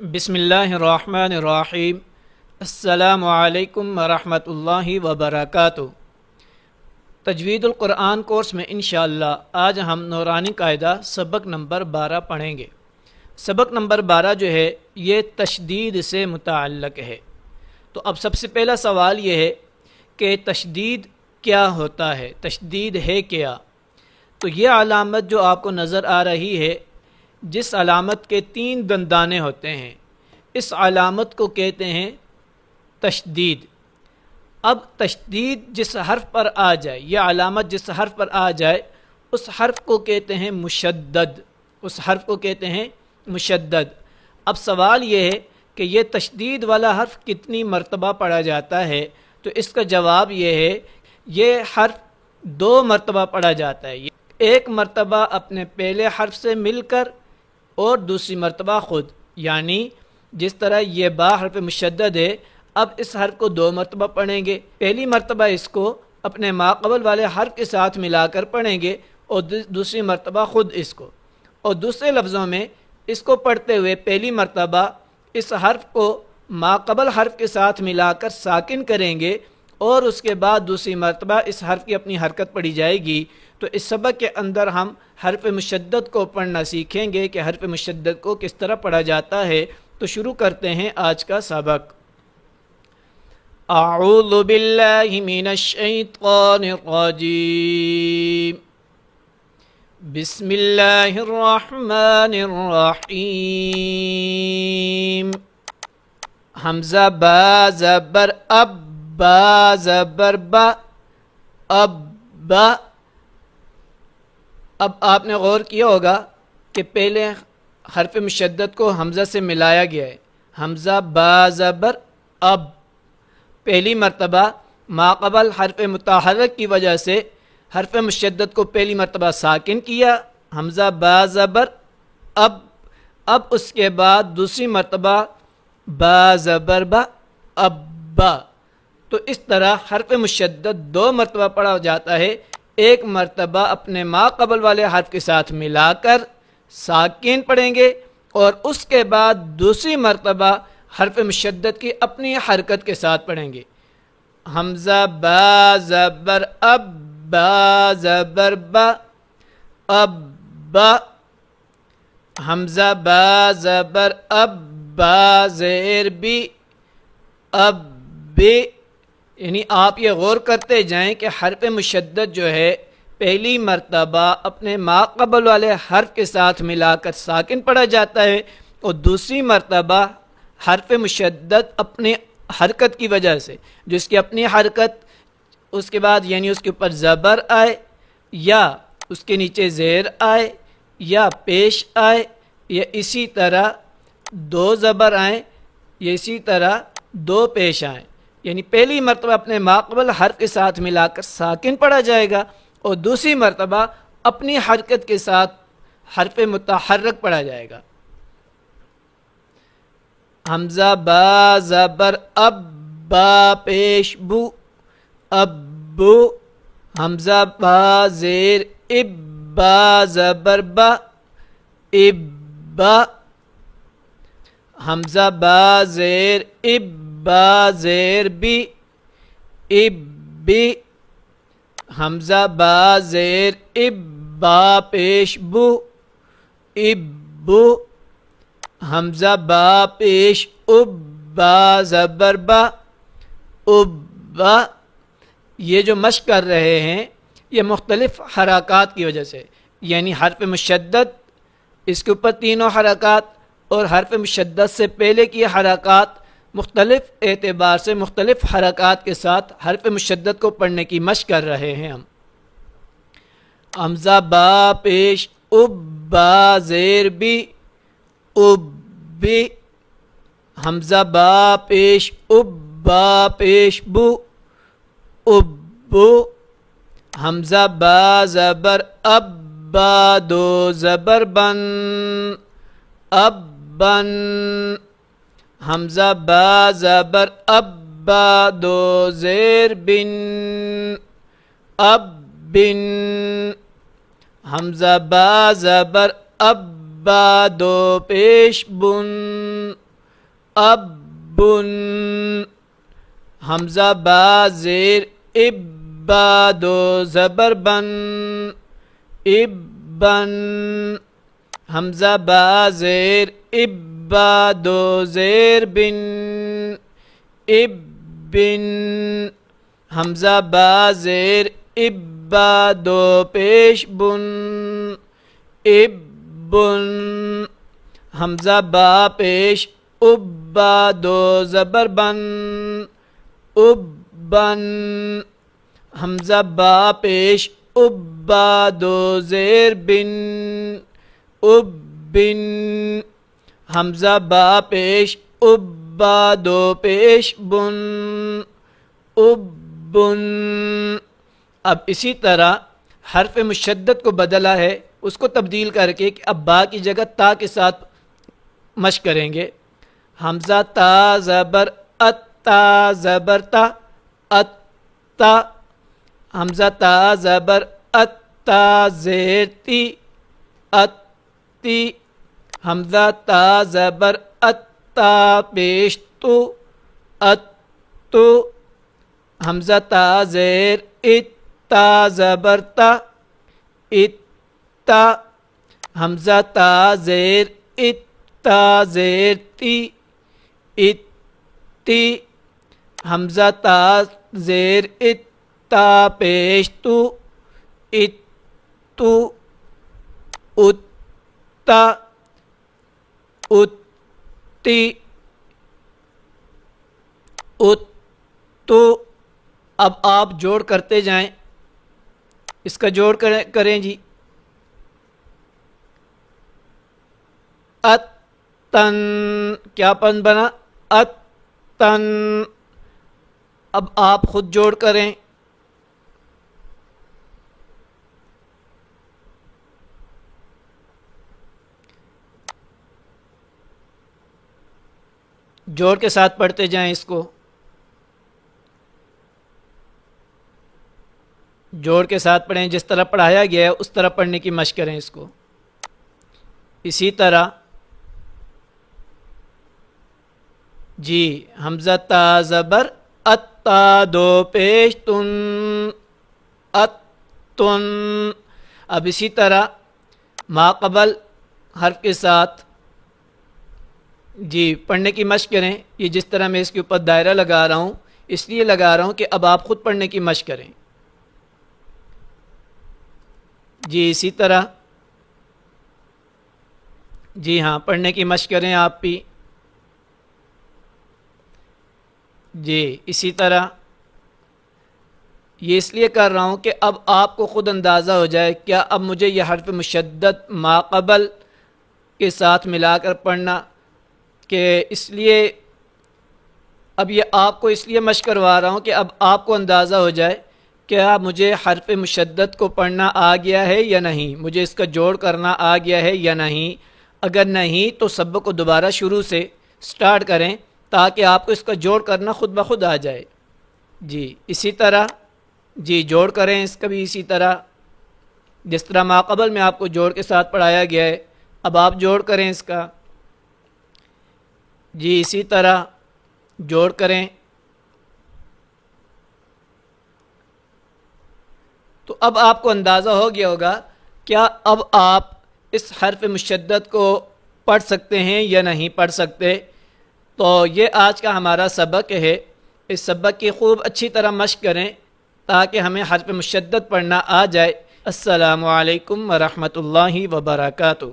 بسم اللہ الرحمن الرحیم۔ السلام علیکم ورحمۃ اللہ وبرکاتہ۔ تجوید القرآن کورس میں انشاءاللہ آج ہم نورانی قاعدہ سبق نمبر 12 پڑھیں گے۔ سبق نمبر 12 جو ہے یہ تشدید سے متعلق ہے۔ تو اب سب سے پہلا سوال یہ ہے کہ تشدید کیا ہوتا ہے، تشدید ہے کیا؟ تو یہ علامت جو آپ کو نظر آ رہی ہے، جس علامت کے 3 دندانے ہوتے ہیں، اس علامت کو کہتے ہیں تشدید۔ اب تشدید جس حرف پر آ جائے، یہ علامت جس حرف پر آ جائے، اس حرف کو کہتے ہیں مشدد، اس حرف کو کہتے ہیں مشدد۔ اب سوال یہ ہے کہ یہ تشدید والا حرف کتنی مرتبہ پڑھا جاتا ہے؟ تو اس کا جواب یہ ہے، یہ حرف 2 مرتبہ پڑھا جاتا ہے۔ ایک مرتبہ اپنے پہلے حرف سے مل کر اور دوسری مرتبہ خود، یعنی جس طرح یہ با حرف مشدد ہے، اب اس حرف کو 2 مرتبہ پڑھیں گے۔ پہلی مرتبہ اس کو اپنے ماقبل والے حرف کے ساتھ ملا کر پڑھیں گے اور دوسری مرتبہ خود اس کو، اور دوسرے لفظوں میں اس کو پڑھتے ہوئے پہلی مرتبہ اس حرف کو ماقبل حرف کے ساتھ ملا کر ساکن کریں گے اور اس کے بعد دوسری مرتبہ اس حرف کی اپنی حرکت پڑھی جائے گی۔ تو اس سبق کے اندر ہم حرف مشدد کو پڑھنا سیکھیں گے کہ حرف مشدد کو کس طرح پڑھا جاتا ہے۔ تو شروع کرتے ہیں آج کا سبق۔ اعوذ باللہ من الشیطان الرجیم، بسم اللہ الرحمن الرحیم۔ حمزہ با زبر اب، با زبر با، اب با۔ اب آپ نے غور کیا ہوگا کہ پہلے حرف مشدد کو حمزہ سے ملایا گیا ہے، حمزہ با زبر اب۔ پہلی مرتبہ ماقبل حرف متحرک کی وجہ سے حرف مشدد کو پہلی مرتبہ ساکن کیا، حمزہ با زبر اب۔ اب اس کے بعد دوسری مرتبہ با زبر با، اب با۔ تو اس طرح حرف مشدد 2 مرتبہ پڑھا جاتا ہے، ایک مرتبہ اپنے ماقبل والے حرف کے ساتھ ملا کر ساکن پڑھیں گے اور اس کے بعد دوسری مرتبہ حرف مشدد کی اپنی حرکت کے ساتھ پڑھیں گے۔ حمزہ با زبر اب، با زبر با، اب با۔ حمزہ با زبر اب، با زیر بی، اب بی۔ یعنی آپ یہ غور کرتے جائیں کہ حرف مشدد جو ہے پہلی مرتبہ اپنے ماقبل والے حرف کے ساتھ ملا کر ساکن پڑھا جاتا ہے اور دوسری مرتبہ حرف مشدد اپنی حرکت کی وجہ سے، جو اس کی اپنی حرکت، اس کے بعد یعنی اس کے اوپر زبر آئے یا اس کے نیچے زیر آئے یا پیش آئے یا اسی طرح 2 زبر آئیں یا اسی طرح 2 پیش آئیں، یعنی پہلی مرتبہ اپنے ماقبل حرف کے ساتھ ملا کر ساکن پڑھا جائے گا اور دوسری مرتبہ اپنی حرکت کے ساتھ حرف متحرک پڑھا جائے گا۔ حمزہ با زبر اب، با پیش بو، اب بو۔ حمزہ با زیر اب، با زبر با، اب با۔ حمزہ با زیر اب، با زیر بی، اب بی۔ حمزہ با زیر اب، با پیش بو، اب بو۔ حمزہ با پیش اب، با زبر با، اب با۔ یہ جو مشق کر رہے ہیں یہ مختلف حرکات کی وجہ سے، یعنی حرف مشدد، اس کے اوپر 3 حرکات اور حرف مشدد سے پہلے کی حرکات، مختلف اعتبار سے مختلف حرکات کے ساتھ حرف مشدد کو پڑھنے کی مشق کر رہے ہیں ہم۔ حمزہ با پیش اب، با زیر بی، اب بی۔ حمزہ با پیش اب، با پیش بو، اب بو۔ حمزہ با زبر اب، با 2 زبر بن، اب بن۔ حمزہ با زبر اب، با 2 زیر بن، اب بن۔ حمزہ با زبر اب، با 2 پیش بن، ابن حمزہ با زیر اب با دو زبر بن ابن حمزہ با زیر اب با دو زیر بن ابن حمزہ با زیر اب با دو پیش بن ابن حمزہ با پیش اب با دو زبر بن ابن حمزہ با پیش اب با دو زیر بن ابن حمزہ با پیش اب با دو پیش بن ابن۔ اب اسی طرح حرف مشدد کو بدلا ہے، اس کو تبدیل کر کے کہ اب با کی جگہ تا کے ساتھ مشق کریں گے۔ حمزہ تا زبر ات تا زبر تا ات تا حمزہ تا زبر ات تا زیر تی ات تی حمزہ تا زبر ات تا پیش تو ات تو حمزہ تا زیر ات تا زبر تا ات تا حمزہ تا زیر ات تا زیر تی ات تی حمزہ تا زیر ات تا پیش تو ات تو ات تا ات تی ات تو۔ اب آپ جوڑ کرتے جائیں، اس کا جوڑ کریں جی۔ ات تن کیا پن بنا؟ ات تن۔ اب آپ خود جوڑ کریں۔ جوڑ کے ساتھ پڑھتے جائیں اس کو، جوڑ کے ساتھ پڑھیں، جس طرح پڑھایا گیا ہے اس طرح پڑھنے کی مشق کریں اس کو۔ اسی طرح جی حمزہ تا زبر ات تا دو پیش تن ات تن۔ اب اسی طرح ما قبل حرف کے ساتھ جی پڑھنے کی مشق کریں۔ یہ جس طرح میں اس کے اوپر دائرہ لگا رہا ہوں اس لیے لگا رہا ہوں کہ اب آپ خود پڑھنے کی مشق کریں۔ جی اسی طرح جی ہاں پڑھنے کی مشق کریں آپ بھی۔ جی اسی طرح یہ اس لیے کر رہا ہوں کہ اب آپ کو خود اندازہ ہو جائے کیا اب مجھے یہ حرف مشدد ما قبل کے ساتھ ملا کر پڑھنا، کہ اس لیے اب یہ آپ کو اس لیے مشق کروا رہا ہوں کہ اب آپ کو اندازہ ہو جائے کیا مجھے حرف مشدد کو پڑھنا آ گیا ہے یا نہیں، مجھے اس کا جوڑ کرنا آ گیا ہے یا نہیں۔ اگر نہیں تو سبق کو دوبارہ شروع سے سٹارٹ کریں تاکہ آپ کو اس کا جوڑ کرنا خود بخود آ جائے۔ جی اسی طرح جی جوڑ کریں اس کا بھی اسی طرح جس طرح ما قبل میں آپ کو جوڑ کے ساتھ پڑھایا گیا ہے، اب آپ جوڑ کریں اس کا۔ جی اسی طرح جوڑ کریں۔ تو اب آپ کو اندازہ ہو گیا ہوگا کیا اب آپ اس حرف مشدد کو پڑھ سکتے ہیں یا نہیں پڑھ سکتے۔ تو یہ آج کا ہمارا سبق ہے، اس سبق کی خوب اچھی طرح مشق کریں تاکہ ہمیں حرف مشدد پڑھنا آ جائے۔ السلام علیکم ورحمۃ اللہ وبرکاتہ۔